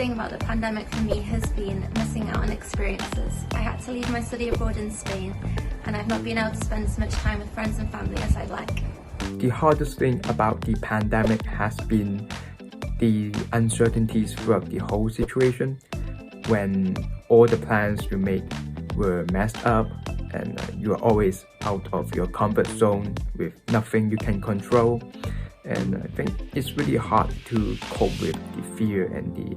thing about the pandemic for me has been missing out on experiences. I had to leave my study abroad in Spain, and I've not been able to spend as much time with friends and family as I'd like. The hardest thing about the pandemic has been the uncertainties throughout the whole situation, when all the plans you made were messed up and you're always out of your comfort zone with nothing you can control. And I think it's really hard to cope with the fear and the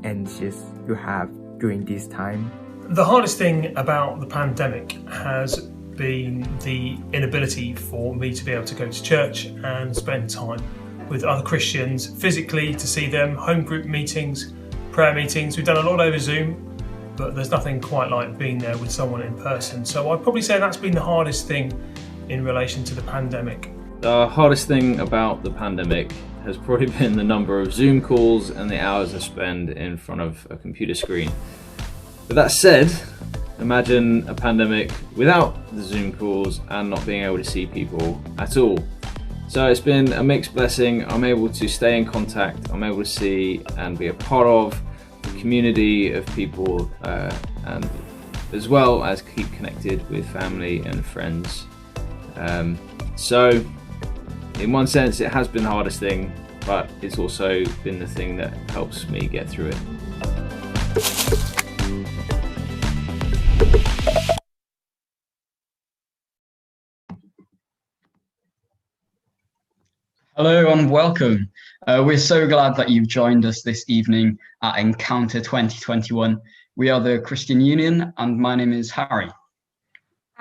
anxious you have during this time. The hardest thing about the pandemic has been the inability for me to be able to go to church and spend time with other Christians physically, to see them, home group meetings, prayer meetings. We've done a lot over Zoom, but there's nothing quite like being there with someone in person. So I'd probably say that's been the hardest thing in relation to the pandemic. The hardest thing about the pandemic has probably been the number of Zoom calls and the hours I spend in front of a computer screen. But that said, imagine a pandemic without the Zoom calls and not being able to see people at all. So it's been a mixed blessing. I'm able to stay in contact, I'm able to see and be a part of the community of people, and as well as keep connected with family and friends. So in one sense it has been the hardest thing, but it's also been the thing that helps me get through it. Hello and welcome. We're so glad that you've joined us this evening at Encounter 2021. We are the Christian Union, and my name is Harry.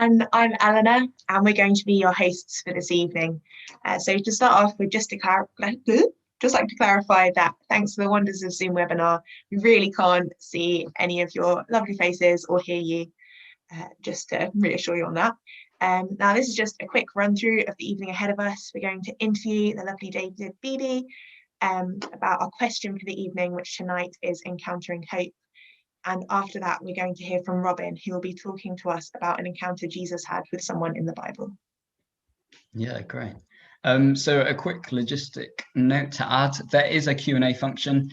And I'm Eleanor, and we're going to be your hosts for this evening. So to start off with, just like to clarify that thanks to the wonders of Zoom webinar, we really can't see any of your lovely faces or hear you, just to reassure you on that. Now, this is just a quick run through of the evening ahead of us. We're going to interview the lovely David Beebe about our question for the evening, which tonight is Encountering Hope. And after that, we're going to hear from Robin, who will be talking to us about an encounter Jesus had with someone in the Bible. Yeah, great. So a quick logistic note to add, there is a Q&A function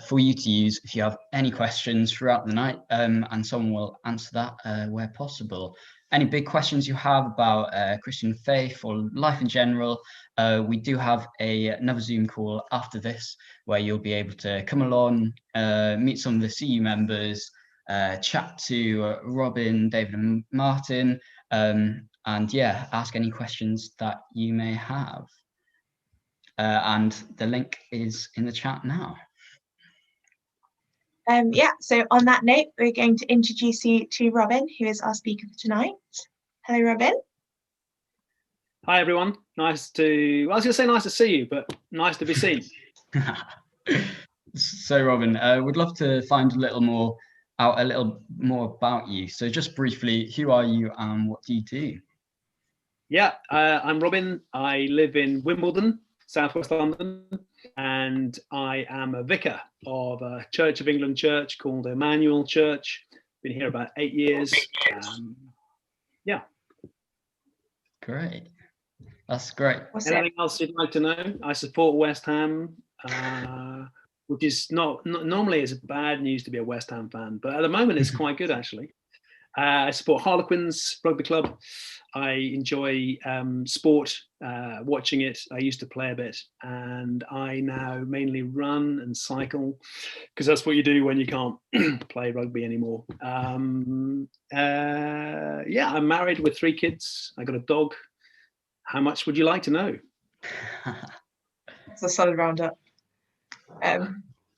for you to use if you have any questions throughout the night, and someone will answer that where possible. Any big questions you have about Christian faith or life in general, we do have another Zoom call after this where you'll be able to come along, meet some of the CU members, chat to Robin, David and Martin, and yeah, ask any questions that you may have. And the link is in the chat now. So on that note, we're going to introduce you to Robin, who is our speaker for tonight. Hello, Robin. Hi, everyone. I was going to say nice to see you, but nice to be seen. So, Robin, we'd love to find a little more about you. So just briefly, who are you and what do you do? Yeah, I'm Robin. I live in Wimbledon, southwest London, and I am a vicar of a Church of England church called Emmanuel Church. Been here about 8 years. Yeah. Great. That's great. Anything else you'd like to know? I support West Ham, which is not normally it's bad news to be a West Ham fan, but at the moment it's quite good actually. I support Harlequins Rugby Club. I enjoy sport, watching it. I used to play a bit, and I now mainly run and cycle because that's what you do when you can't play rugby anymore. Yeah, I'm married with 3 kids. I got a dog. How much would you like to know? It's a solid roundup. So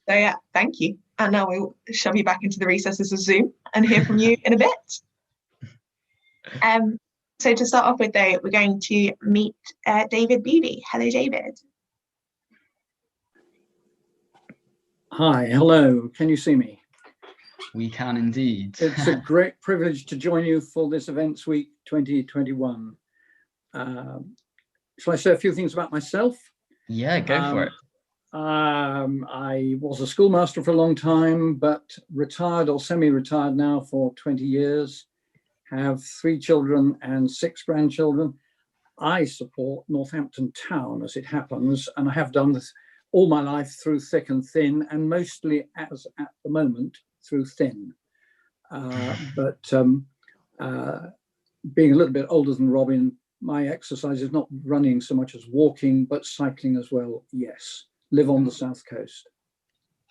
yeah, thank you. And now we'll shove you back into the recesses of Zoom and hear from you in a bit. So to start off with, though, we're going to meet David Beebe. Hello, David. Hi, hello. Can you see me? We can indeed. It's a great privilege to join you for this Events Week 2021. Shall I say a few things about myself? Yeah, go for it. I was a schoolmaster for a long time, but retired or semi-retired now for 20 years. Have 3 children and 6 grandchildren. I support Northampton Town, as it happens, and I have done this all my life through thick and thin, and mostly, as at the moment, through thin. But being a little bit older than Robin, my exercise is not running so much as walking, but cycling as well. Yes, live on the south coast.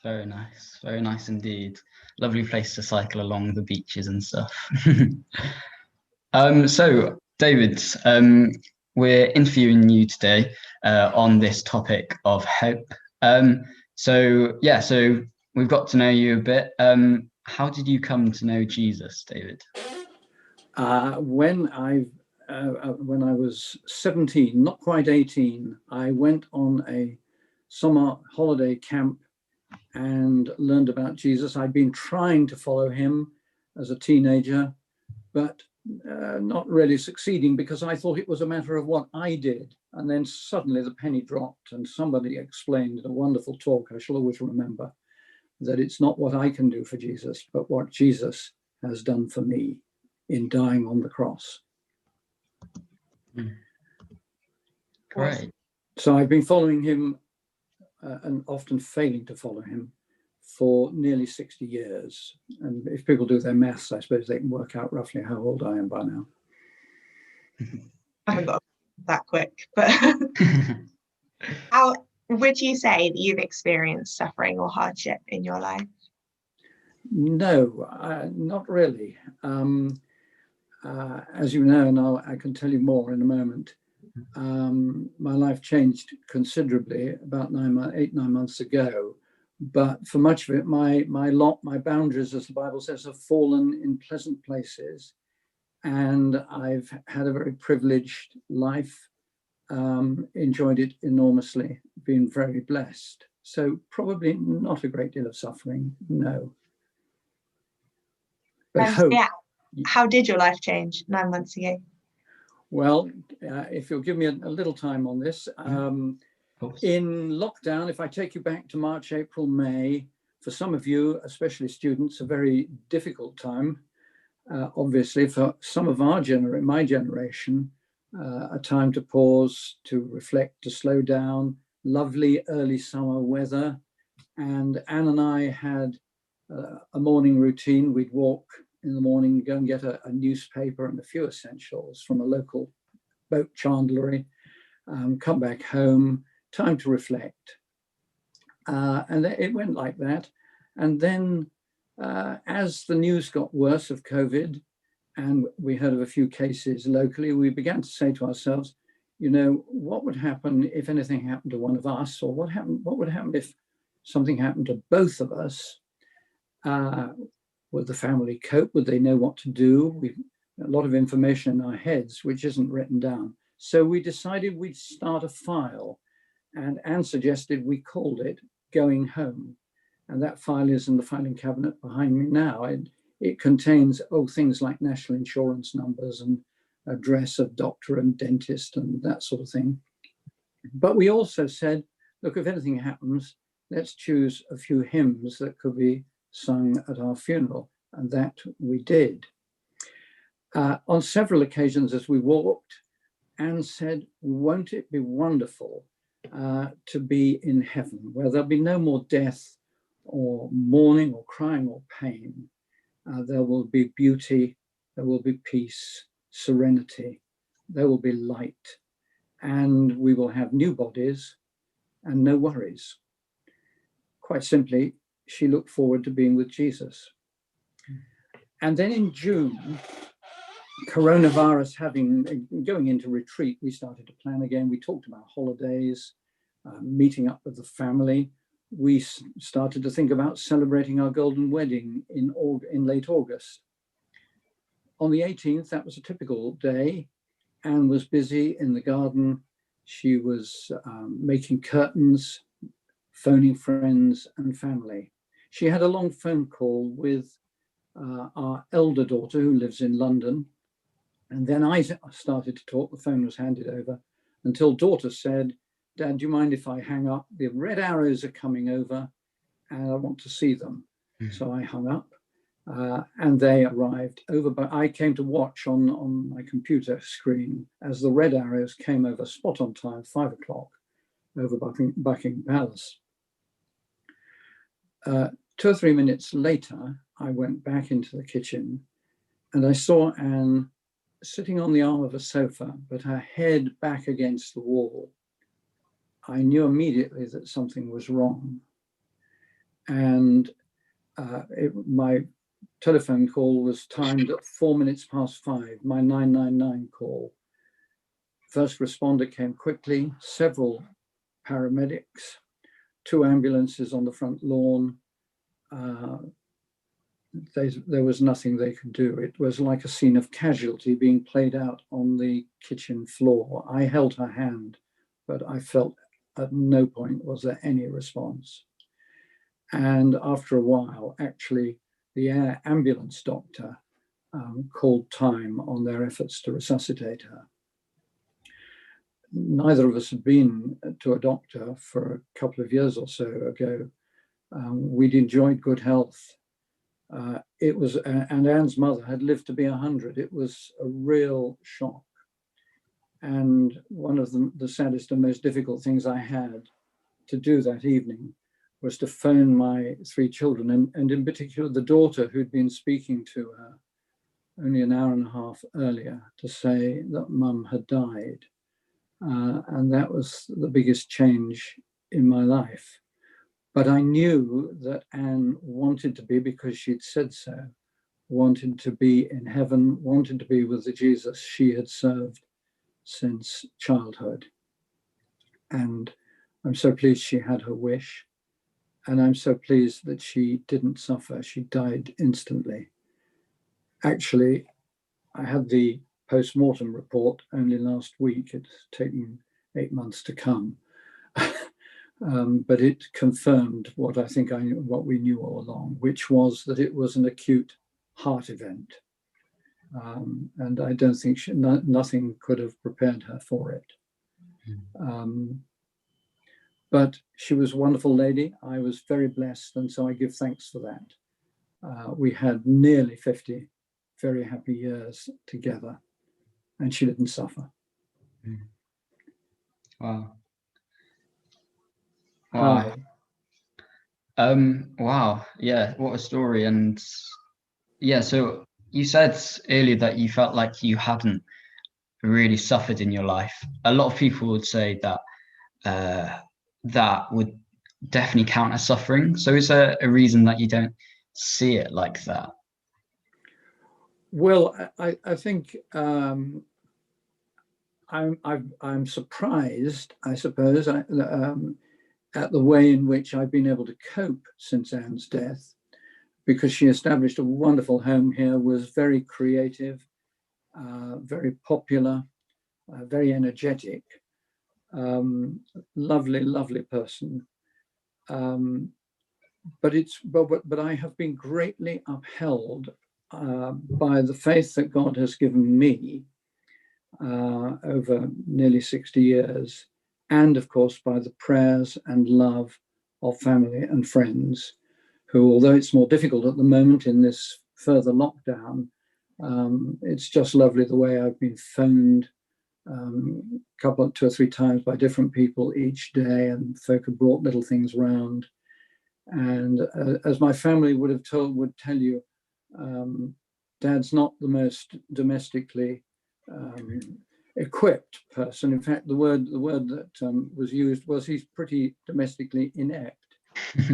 Very nice indeed. Lovely place to cycle along the beaches and stuff. So David, we're interviewing you today on this topic of hope. So we've got to know you a bit. How did you come to know Jesus, David? When I was 17, not quite 18, I went on a summer holiday camp and learned about Jesus. I'd been trying to follow him as a teenager, but not really succeeding, because I thought it was a matter of what I did. And then suddenly the penny dropped, and somebody explained in a wonderful talk I shall always remember, that it's not what I can do for Jesus, but what Jesus has done for me in dying on the cross. Great. So I've been following him and often failing to follow him for nearly 60 years. And if people do their maths, I suppose they can work out roughly how old I am by now. I haven't got that quick, but how would you say that you've experienced suffering or hardship in your life? No, not really. As you know, and I can tell you more in a moment, my life changed considerably about 8, 9 months ago. But for much of it, my boundaries, as the Bible says, have fallen in pleasant places. And I've had a very privileged life, enjoyed it enormously, been very blessed. So probably not a great deal of suffering, no. But hope. Yeah. How did your life change 9 months ago? Well, if you'll give me a little time on this, in lockdown, if I take you back to March, April, May, for some of you, especially students, a very difficult time. Obviously, for some of my generation, a time to pause, to reflect, to slow down, lovely early summer weather. And Anne and I had a morning routine. We'd walk in the morning, go and get a newspaper and a few essentials from a local boat chandlery, come back home, time to reflect. And it went like that. And then as the news got worse of COVID, and we heard of a few cases locally, we began to say to ourselves, what would happen if anything happened to one of us, or what would happen if something happened to both of us? Would the family cope? Would they know what to do? We've a lot of information in our heads which isn't written down. So we decided we'd start a file, and Anne suggested we called it Going Home. And that file is in the filing cabinet behind me now. It contains things like national insurance numbers and address of doctor and dentist and that sort of thing. But we also said, look, if anything happens, let's choose a few hymns that could be sung at our funeral. And that we did. On several occasions as we walked, Anne said, won't it be wonderful to be in heaven, where there'll be no more death or mourning or crying or pain. There will be beauty, there will be peace, serenity, there will be light, and we will have new bodies and no worries. Quite simply, she looked forward to being with Jesus. And then in June, coronavirus going into retreat, we started to plan again. We talked about holidays, meeting up with the family. We started to think about celebrating our golden wedding in late August. On the 18th, that was a typical day. Anne was busy in the garden. She was making curtains, phoning friends and family. She had a long phone call with our elder daughter, who lives in London. And then I started to talk. The phone was handed over until daughter said, Dad, do you mind if I hang up? The red arrows are coming over and I want to see them. So I hung up and they arrived over. But I came to watch on my computer screen as the red arrows came over spot on time, 5 o'clock. over Buckingham Palace. 2 or 3 minutes later, I went back into the kitchen and I saw Anne sitting on the arm of a sofa, but her head back against the wall. I knew immediately that something was wrong. And my telephone call was timed at 4 minutes past 5, my 999 call. First responder came quickly, several paramedics, 2 ambulances on the front lawn. There was nothing they could do. It was like a scene of casualty being played out on the kitchen floor. I held her hand, but I felt at no point was there any response. And after a while, actually, the ambulance doctor called time on their efforts to resuscitate her. Neither of us had been to a doctor for a couple of years or so ago. We'd enjoyed good health. And Anne's mother had lived to be 100. It was a real shock. And one of the saddest and most difficult things I had to do that evening was to phone my 3 children, and in particular the daughter who'd been speaking to her only an hour and a half earlier, to say that Mum had died. And that was the biggest change in my life. But I knew that Anne wanted to be, because she'd said so, wanted to be in heaven, wanted to be with the Jesus she had served since childhood. And I'm so pleased she had her wish. And I'm so pleased that she didn't suffer. She died instantly. Actually, I had the post-mortem report only last week. It's taken 8 months to come. But it confirmed what I think what we knew all along, which was that it was an acute heart event. And I don't think nothing could have prepared her for it. But she was a wonderful lady. I was very blessed, and so I give thanks for that. We had nearly 50 very happy years together, and she didn't suffer. Wow. Wow. Wow. Yeah, what a story. And yeah, so you said earlier that you felt like you hadn't really suffered in your life. A lot of people would say that that would definitely count as suffering. So is there a reason that you don't see it like that? Well, I think I'm surprised, I suppose, at the way in which I've been able to cope since Anne's death, because she established a wonderful home here, was very creative, very popular, very energetic, lovely, lovely person. But I have been greatly upheld by the faith that God has given me over nearly 60 years, and of course by the prayers and love of family and friends, who, although it's more difficult at the moment in this further lockdown, it's just lovely the way I've been phoned 2 or 3 times by different people each day, and folk have brought little things round. And as my family would tell you, Dad's not the most domestically equipped person. In fact, the word that was used was he's pretty domestically inept.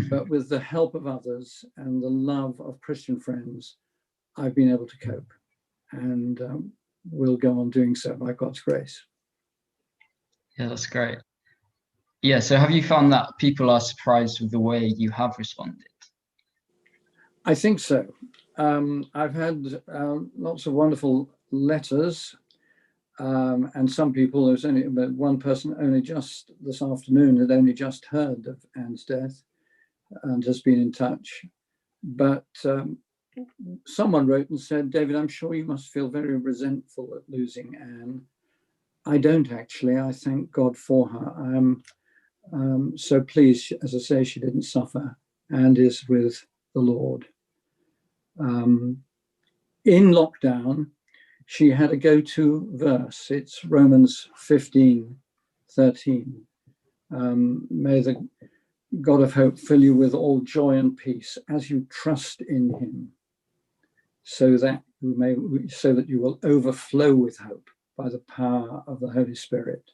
But with the help of others and the love of Christian friends, I've been able to cope, and will go on doing so by God's grace. Yeah, that's great. Yeah, so have you found that people are surprised with the way you have responded? I think so. I've had lots of wonderful letters, and some people, there's only one person only just this afternoon had only just heard of Anne's death and has been in touch. But someone wrote and said, David, I'm sure you must feel very resentful at losing Anne. I don't actually. I thank God for her. I'm so pleased, as I say, she didn't suffer and is with the Lord. In lockdown, she had a go-to verse. It's Romans 15:13, May the God of hope fill you with all joy and peace as you trust in him, so that you will overflow with hope by the power of the Holy Spirit.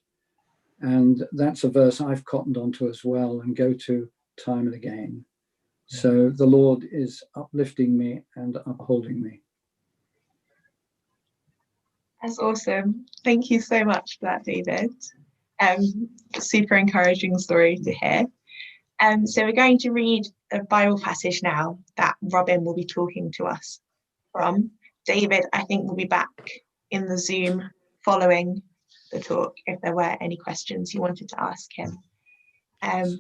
And that's a verse I've cottoned onto as well and go to time and again. So the Lord is uplifting me and upholding me. That's awesome. Thank you so much for that, David. Super encouraging story to hear. So we're going to read a Bible passage now that Robin will be talking to us from. David, I think, will be back in the Zoom following the talk if there were any questions you wanted to ask him.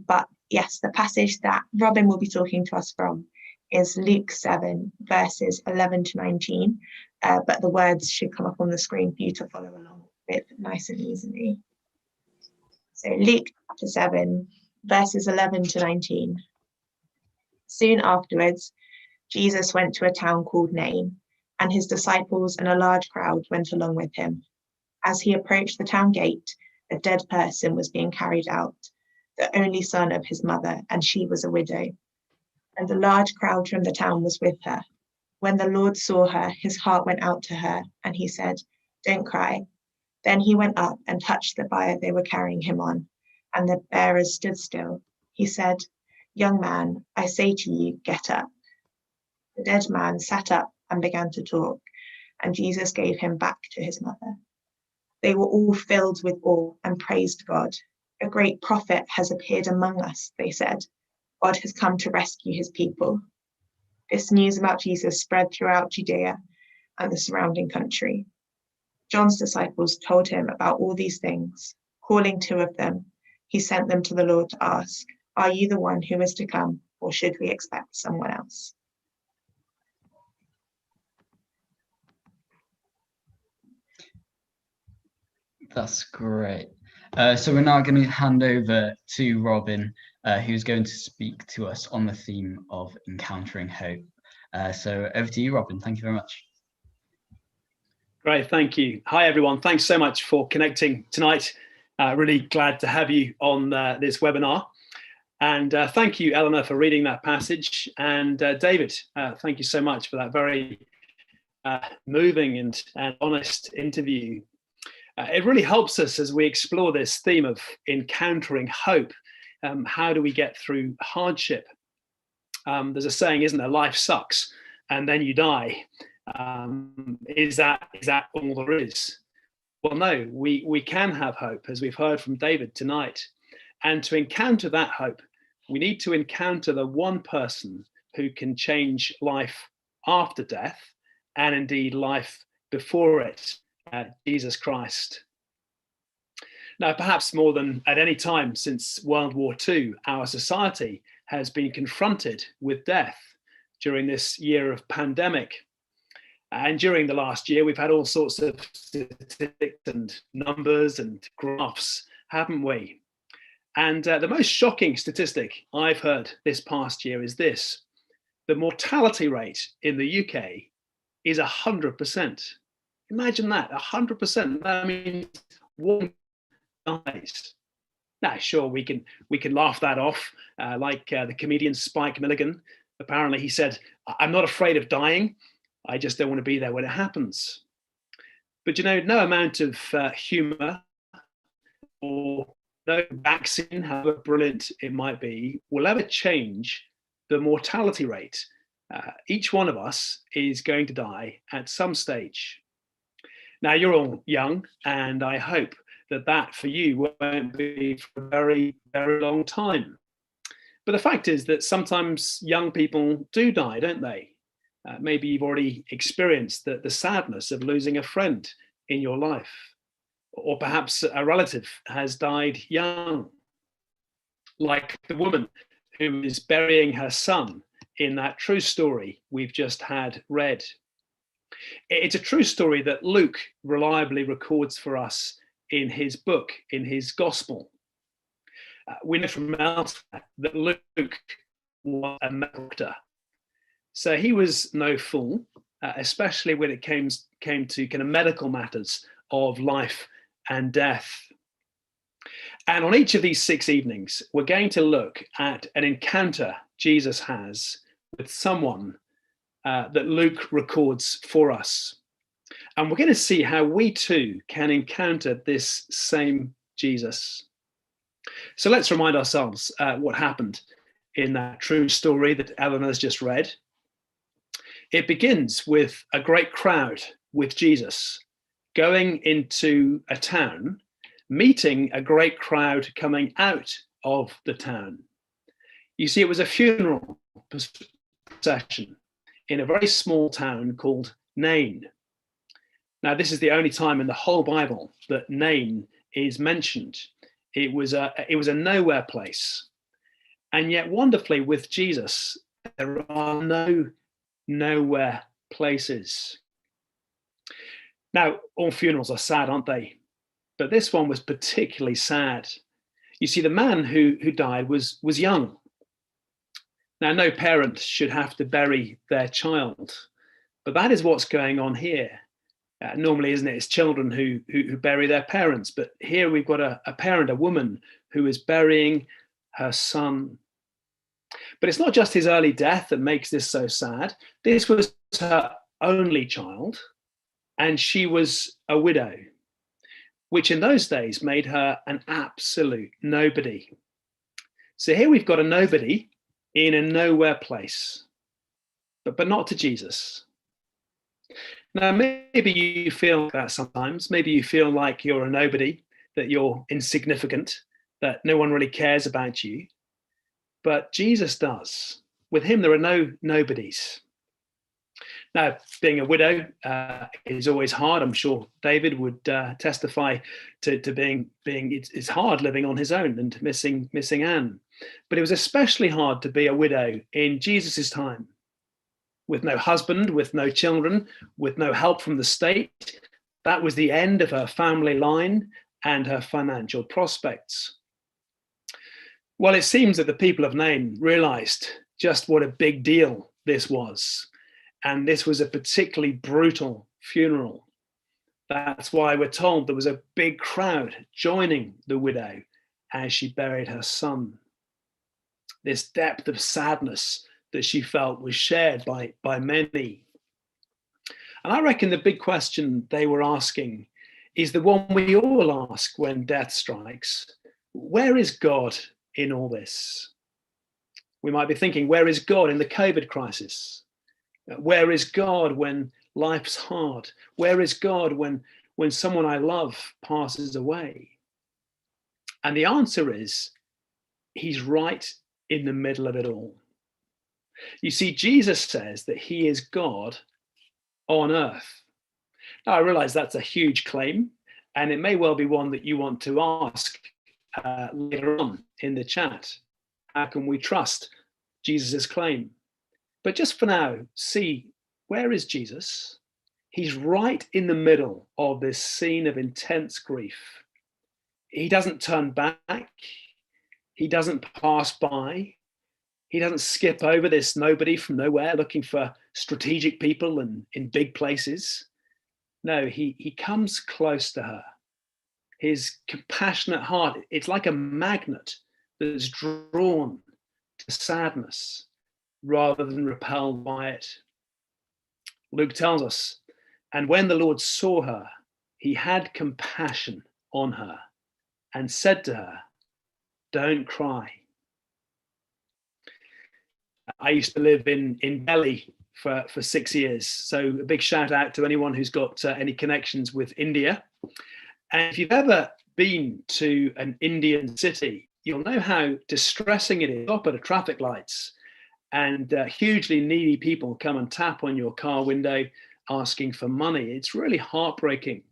But yes, the passage that Robin will be talking to us from is Luke 7, verses 11 to 19. But the words should come up on the screen for you to follow along with nice and easily. So Luke chapter 7, verses 11 to 19. Soon afterwards, Jesus went to a town called Nain, and his disciples and a large crowd went along with him. As he approached the town gate, a dead person was being carried out, the only son of his mother, and she was a widow. And a large crowd from the town was with her. When the Lord saw her, his heart went out to her, and he said, "Don't cry." Then he went up and touched the bier they were carrying him on, and the bearers stood still. He said, "Young man, I say to you, get up." The dead man sat up and began to talk, and Jesus gave him back to his mother. They were all filled with awe and praised God. "A great prophet has appeared among us," they said. "God has come to rescue his people." This news about Jesus spread throughout Judea and the surrounding country. John's disciples told him about all these things. Calling 2 of them, he sent them to the Lord to ask, "Are you the one who is to come, or should we expect someone else?" That's great. So we're now going to hand over to Robin, who's going to speak to us on the theme of encountering hope. So over to you, Robin. Thank you very much. Great, thank you. Hi, everyone. Thanks so much for connecting tonight. Really glad to have you on this webinar. And thank you, Eleanor, for reading that passage. And David, thank you so much for that very moving and honest interview. It really helps us as we explore this theme of encountering hope. How do we get through hardship? There's a saying, isn't there? Life sucks, and then you die. Is that all there is? Well, no, we can have hope, as we've heard from David tonight. And to encounter that hope, we need to encounter the one person who can change life after death, and indeed life before it, Jesus Christ. Now, perhaps more than at any time since World War II, our society has been confronted with death during this year of pandemic. And during the last year, we've had all sorts of statistics and numbers and graphs, haven't we? And the most shocking statistic I've heard this past year is this: the mortality rate in the UK is 100%. Imagine that, 100%. That means one dies. Now, sure, we can laugh that off, like the comedian Spike Milligan. Apparently, he said, "I'm not afraid of dying. I just don't want to be there when it happens." But you know, no amount of humor or no vaccine, however brilliant it might be, will ever change the mortality rate. Each one of us is going to die at some stage. Now, you're all young, and I hope that for you won't be for a very, very long time. But the fact is that sometimes young people do die, don't they? Maybe you've already experienced the sadness of losing a friend in your life, or perhaps a relative has died young, like the woman who is burying her son in that true story we've just had read. It's a true story that Luke reliably records for us in his book, in his gospel. We know from elsewhere that Luke was a medical doctor. So he was no fool, especially when it came to kind of medical matters of life and death. And on each of these 6 evenings, we're going to look at an encounter Jesus has with someone that Luke records for us. And we're going to see how we too can encounter this same Jesus. So let's remind ourselves what happened in that true story that Eleanor's just read. It begins with a great crowd with Jesus going into a town, meeting a great crowd coming out of the town. You see, it was a funeral procession in a very small town called Nain. Now, this is the only time in the whole Bible that Nain is mentioned. It was a nowhere place. And yet, wonderfully, with Jesus, there are no nowhere places. Now, all funerals are sad, aren't they? But this one was particularly sad. You see, the man who died was young. Now, no parent should have to bury their child, but that is what's going on here. Normally, isn't it? It's children who bury their parents, but here we've got a parent, a woman, who is burying her son. But it's not just his early death that makes this so sad. This was her only child, and she was a widow, which in those days made her an absolute nobody. So here we've got a nobody in a nowhere place, but not to Jesus. Now, maybe you feel that sometimes. Maybe you feel like you're a nobody, that you're insignificant, that no one really cares about you. But Jesus does. With him, there are no nobodies. Now, being a widow is always hard. I'm sure David would testify to being it's hard living on his own and missing Anne. But it was especially hard to be a widow in Jesus's time, with no husband, with no children, with no help from the state. That was the end of her family line and her financial prospects. Well, it seems that the people of Nain realized just what a big deal this was. And this was a particularly brutal funeral. That's why we're told there was a big crowd joining the widow as she buried her son. This depth of sadness that she felt was shared by many. And I reckon the big question they were asking is the one we all ask when death strikes. Where is God in all this? We might be thinking, where is God in the COVID crisis? Where is God when life's hard? Where is God when someone I love passes away? And the answer is, he's right in the middle of it all. You see, Jesus says that he is God on earth. Now, I realize that's a huge claim, and it may well be one that you want to ask later on in the chat. How can we trust Jesus' claim? But just for now, see, where is Jesus? He's right in the middle of this scene of intense grief. He doesn't turn back. He doesn't pass by. He doesn't skip over this nobody from nowhere looking for strategic people and in big places. No, he comes close to her. His compassionate heart, it's like a magnet that's drawn to sadness rather than repelled by it. Luke tells us, and when the Lord saw her, he had compassion on her and said to her, "Don't cry." I used to live in Delhi for 6 years. So a big shout out to anyone who's got any connections with India. And if you've ever been to an Indian city, you'll know how distressing it is. Stop at the traffic lights and hugely needy people come and tap on your car window asking for money. It's really heartbreaking.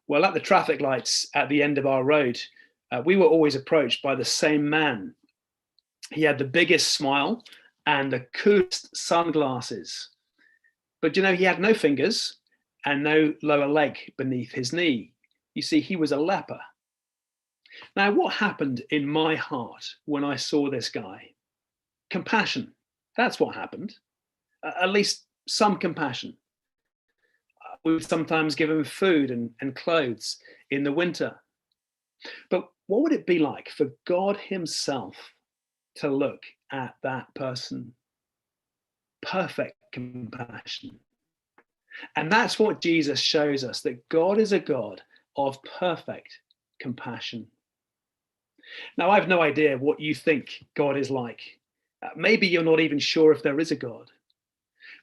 Well, at the traffic lights at the end of our road, we were always approached by the same man. He had the biggest smile and the coolest sunglasses. But you know, he had no fingers and no lower leg beneath his knee. You see, he was a leper. Now, what happened in my heart when I saw this guy? Compassion. That's what happened. At least some compassion. We would sometimes give him food and clothes in the winter. But what would it be like for God himself to look at that person? Perfect compassion. And that's what Jesus shows us, that God is a God of perfect compassion. Now, I have no idea what you think God is like. Maybe you're not even sure if there is a God.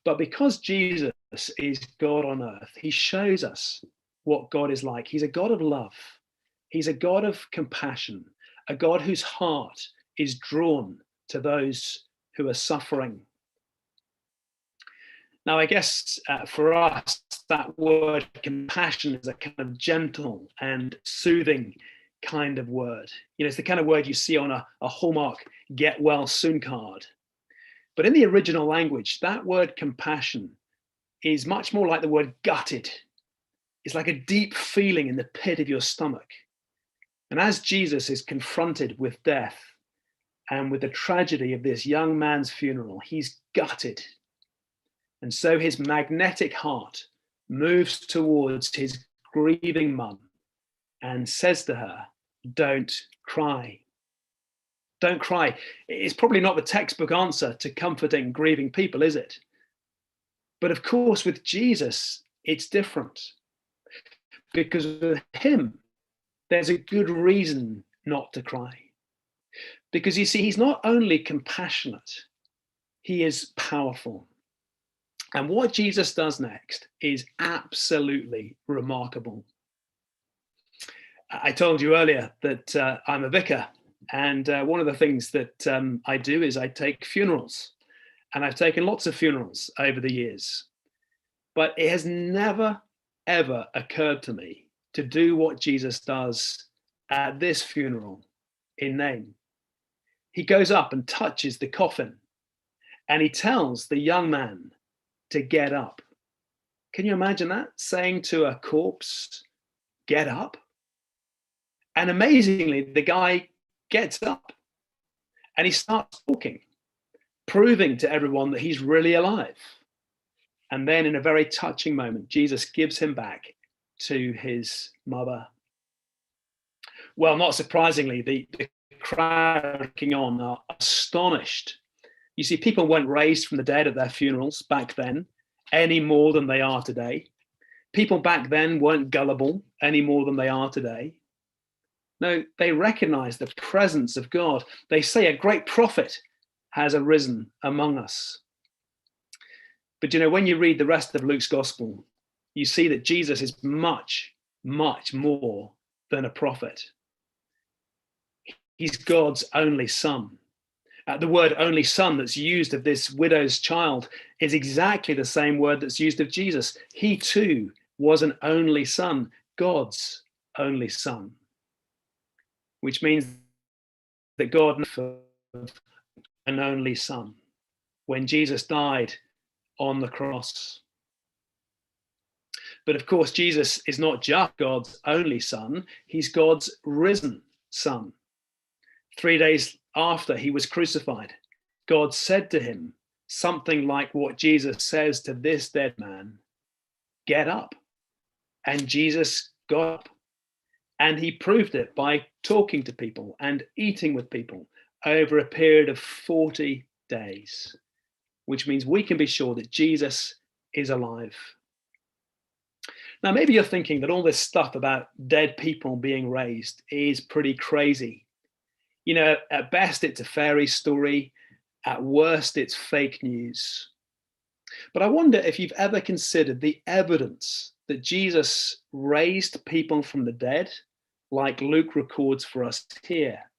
But because Jesus is God on earth, he shows us what God is like. He's a God of love. He's a God of compassion, a God whose heart is drawn to those who are suffering. Now, I guess for us, that word compassion is a kind of gentle and soothing kind of word. You know, it's the kind of word you see on a Hallmark get well soon card. But in the original language, that word compassion is much more like the word gutted. It's like a deep feeling in the pit of your stomach. And as Jesus is confronted with death and with the tragedy of this young man's funeral, he's gutted. And so his magnetic heart moves towards his grieving mum and says to her, "Don't cry. Don't cry." It's probably not the textbook answer to comforting grieving people, is it? But of course, with Jesus, it's different. Because with him, there's a good reason not to cry. Because you see, he's not only compassionate, he is powerful. And what Jesus does next is absolutely remarkable. I told you earlier that I'm a vicar, and one of the things that I do is I take funerals, and I've taken lots of funerals over the years. But it has never, ever occurred to me to do what Jesus does at this funeral in name. He goes up and touches the coffin, and he tells the young man to get up. Can you imagine that? Saying to a corpse, "Get up"? And amazingly, the guy gets up and he starts talking, proving to everyone that he's really alive. And then in a very touching moment, Jesus gives him back to his mother. Well, not surprisingly, the crowd looking on are astonished. You see, people weren't raised from the dead at their funerals back then any more than they are today. People back then weren't gullible any more than they are today. No, they recognize the presence of God. They say a great prophet has arisen among us. But you know, when you read the rest of Luke's gospel, you see that Jesus is much, much more than a prophet. He's God's only son. The word only son that's used of this widow's child is exactly the same word that's used of Jesus. He too was an only son, God's only son, which means that God an only son when Jesus died on the cross. But of course, Jesus is not just God's only son, he's God's risen son. 3 days after he was crucified, God said to him something like what Jesus says to this dead man, "Get up." And Jesus got up. And he proved it by talking to people and eating with people over a period of 40 days, which means we can be sure that Jesus is alive. Now, maybe you're thinking that all this stuff about dead people being raised is pretty crazy. You know, at best, it's a fairy story. At worst, it's fake news. But I wonder if you've ever considered the evidence that Jesus raised people from the dead, like Luke records for us here,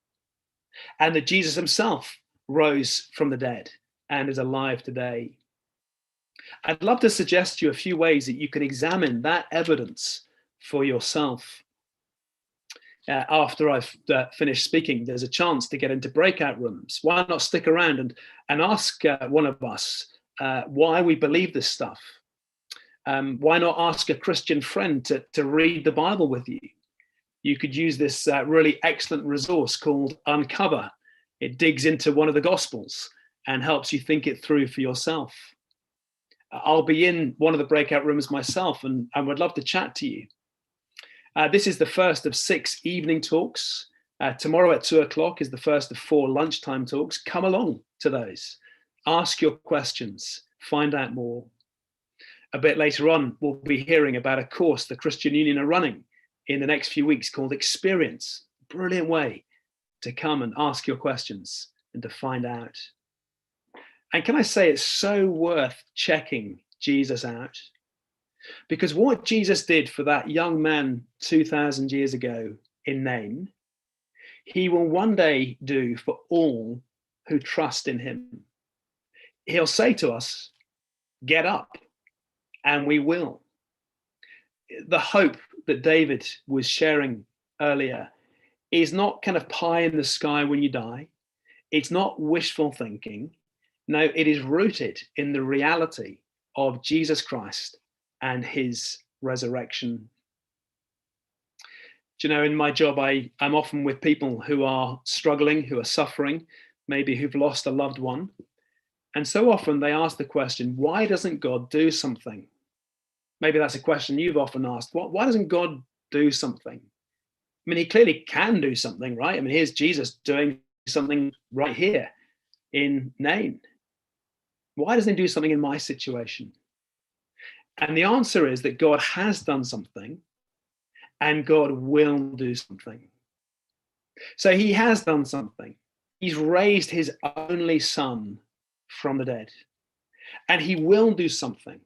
and that Jesus himself rose from the dead and is alive today. I'd love to suggest to you a few ways that you can examine that evidence for yourself. After I've finished speaking, there's a chance to get into breakout rooms. Why not stick around and ask one of us why we believe this stuff? Why not ask a Christian friend to read the Bible with you? You could use this really excellent resource called Uncover. It digs into one of the Gospels and helps you think it through for yourself. I'll be in one of the breakout rooms myself, and I would love to chat to you. This is the first of 6 evening talks. Tomorrow at 2 o'clock is the first of 4 lunchtime talks. Come along to those. Ask your questions. Find out more. A bit later on, we'll be hearing about a course the Christian Union are running in the next few weeks called Experience. Brilliant way to come and ask your questions and to find out. And can I say it's so worth checking Jesus out? Because what Jesus did for that young man 2,000 years ago in Nain, he will one day do for all who trust in him. He'll say to us, get up, and we will. The hope that David was sharing earlier is not kind of pie in the sky when you die. It's not wishful thinking. No, it is rooted in the reality of Jesus Christ and his resurrection. Do you know, in my job, I'm often with people who are struggling, who are suffering, maybe who've lost a loved one. And so often they ask the question, why doesn't God do something? Maybe that's a question you've often asked. Why doesn't God do something? I mean, he clearly can do something, right? I mean, here's Jesus doing something right here in Nain. Why doesn't he do something in my situation? And the answer is that God has done something and God will do something. So he has done something. He's raised his only son from the dead. And he will do something.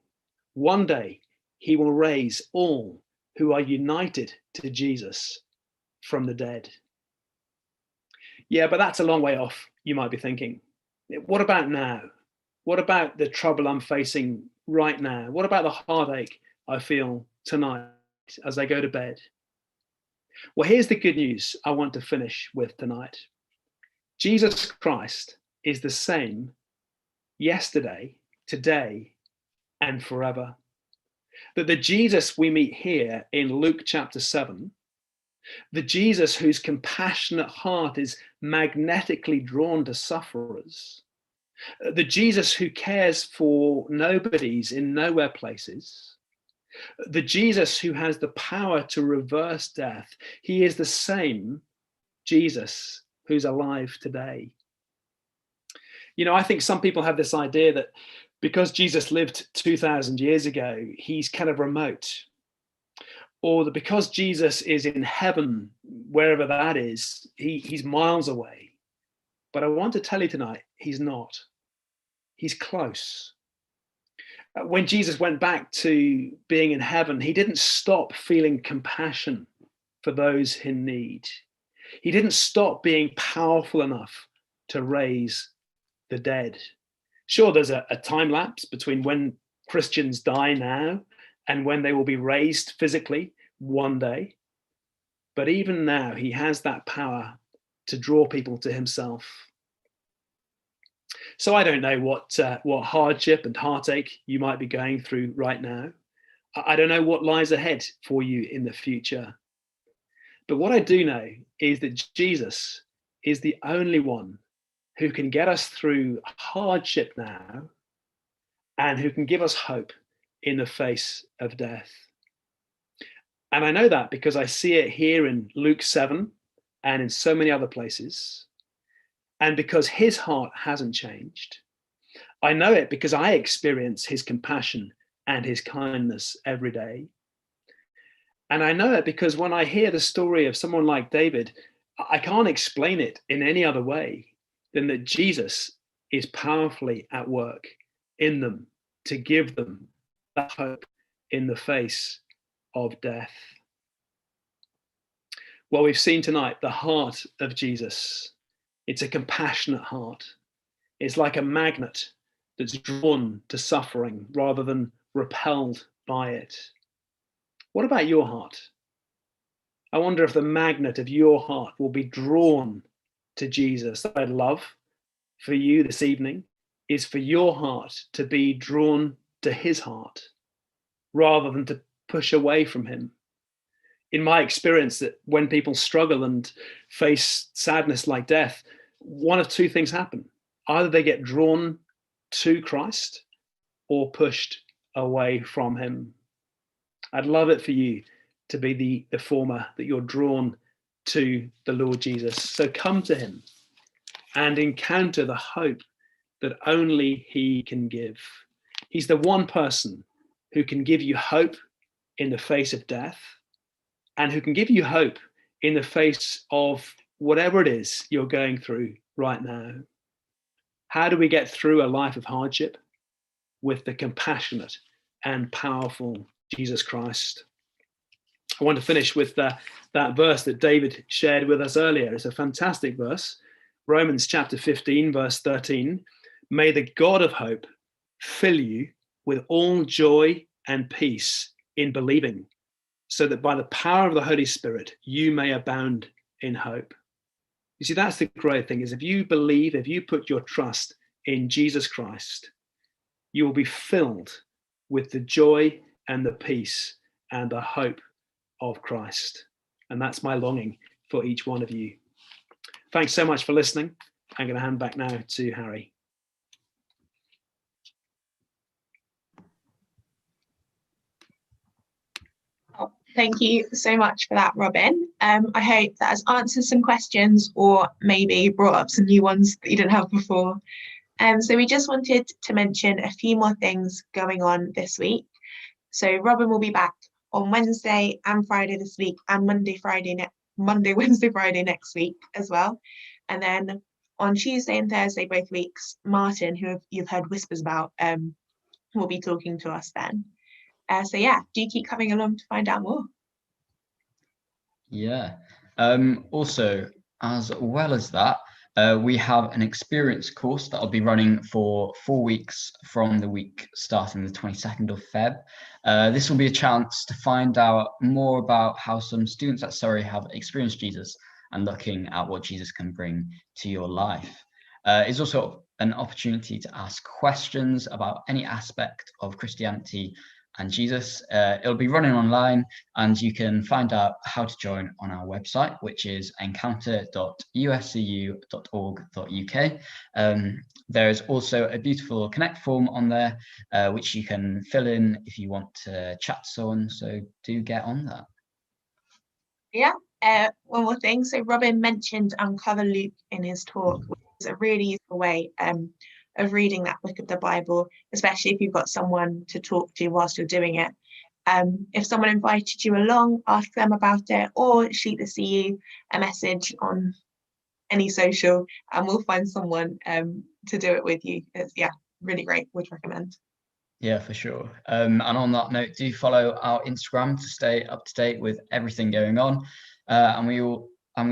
One day he will raise all who are united to Jesus from the dead. Yeah, but that's a long way off, you might be thinking. What about now? What about the trouble I'm facing right now? What about the heartache I feel tonight as I go to bed? Well, here's the good news I want to finish with tonight. Jesus Christ is the same yesterday, today, and forever. That the Jesus we meet here in Luke chapter 7, the Jesus whose compassionate heart is magnetically drawn to sufferers, the Jesus who cares for nobodies in nowhere places, the Jesus who has the power to reverse death, he is the same Jesus who's alive today. You know, I think some people have this idea that because Jesus lived 2,000 years ago, he's kind of remote. Or that because Jesus is in heaven, wherever that is, he's miles away. But I want to tell you tonight, he's not. He's close. When Jesus went back to being in heaven, he didn't stop feeling compassion for those in need. He didn't stop being powerful enough to raise the dead. Sure, there's a time lapse between when Christians die now and when they will be raised physically one day. But even now, he has that power to draw people to himself. So I don't know what hardship and heartache you might be going through right now. I don't know what lies ahead for you in the future. But what I do know is that Jesus is the only one who can get us through hardship now and who can give us hope in the face of death. And I know that because I see it here in Luke 7 and in so many other places. And because his heart hasn't changed. I know it because I experience his compassion and his kindness every day. And I know it because when I hear the story of someone like David, I can't explain it in any other way than that Jesus is powerfully at work in them to give them that hope in the face of death. Well, we've seen tonight the heart of Jesus. It's a compassionate heart. It's like a magnet that's drawn to suffering rather than repelled by it. What about your heart? I wonder if the magnet of your heart will be drawn to Jesus. I'd love for you this evening is for your heart to be drawn to his heart rather than to push away from him. In my experience, that when people struggle and face sadness like death, one of two things happen. Either they get drawn to Christ or pushed away from him. I'd love it for you to be the former, that you're drawn to the Lord Jesus. So come to him and encounter the hope that only he can give. He's the one person who can give you hope in the face of death, and who can give you hope in the face of whatever it is you're going through right now. How do we get through a life of hardship? With the compassionate and powerful Jesus Christ. I want to finish with that verse that David shared with us earlier. It's a fantastic verse. Romans chapter 15, verse 13. May the God of hope fill you with all joy and peace in believing, so that by the power of the Holy Spirit, you may abound in hope. You see, that's the great thing, is if you believe, if you put your trust in Jesus Christ, you will be filled with the joy and the peace and the hope of Christ. And that's my longing for each one of you. Thanks so much for listening. I'm going to hand back now to Harry. Thank you so much for that, Robin. I hope that has answered some questions, or maybe brought up some new ones that you didn't have before. So we just wanted to mention a few more things going on this week. So Robin will be back on Wednesday and Friday this week, and Monday, Wednesday, Friday next week as well. And then on Tuesday and Thursday, both weeks, Martin, who you've heard whispers about, will be talking to us then. So yeah, do keep coming along to find out more. Yeah. Also, as well as that, we have an experience course that I'll be running for 4 weeks from the week starting the 22nd of Feb. This will be a chance to find out more about how some students at Surrey have experienced Jesus and looking at what Jesus can bring to your life. It's also an opportunity to ask questions about any aspect of Christianity and Jesus. It'll be running online, and you can find out how to join on our website, which is encounter.uscu.org.uk. There's also a beautiful connect form on there, which you can fill in if you want to chat to someone, so do get on that. Yeah, one more thing. So Robin mentioned Uncover Luke in his talk, which is a really useful way of reading that book of the Bible, especially if you've got someone to talk to whilst you're doing it. If someone invited you along, ask them about it, or shoot the CU a message on any social, and we'll find someone to do it with you. It's, yeah, really great. Would recommend. Yeah, for sure. And on that note, do follow our Instagram to stay up to date with everything going on. And we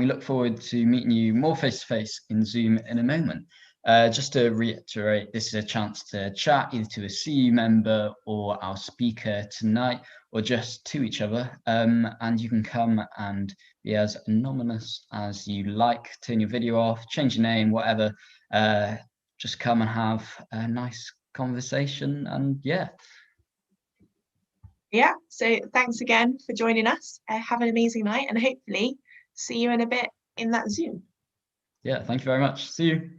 look forward to meeting you more face to face in Zoom in a moment. Just to reiterate, this is a chance to chat either to a CU member or our speaker tonight, or just to each other. And you can come and be as anonymous as you like, turn your video off, change your name, whatever. Just come and have a nice conversation, and yeah, so thanks again for joining us. Have an amazing night, and hopefully see you in a bit in that Zoom. Yeah, thank you very much. See you.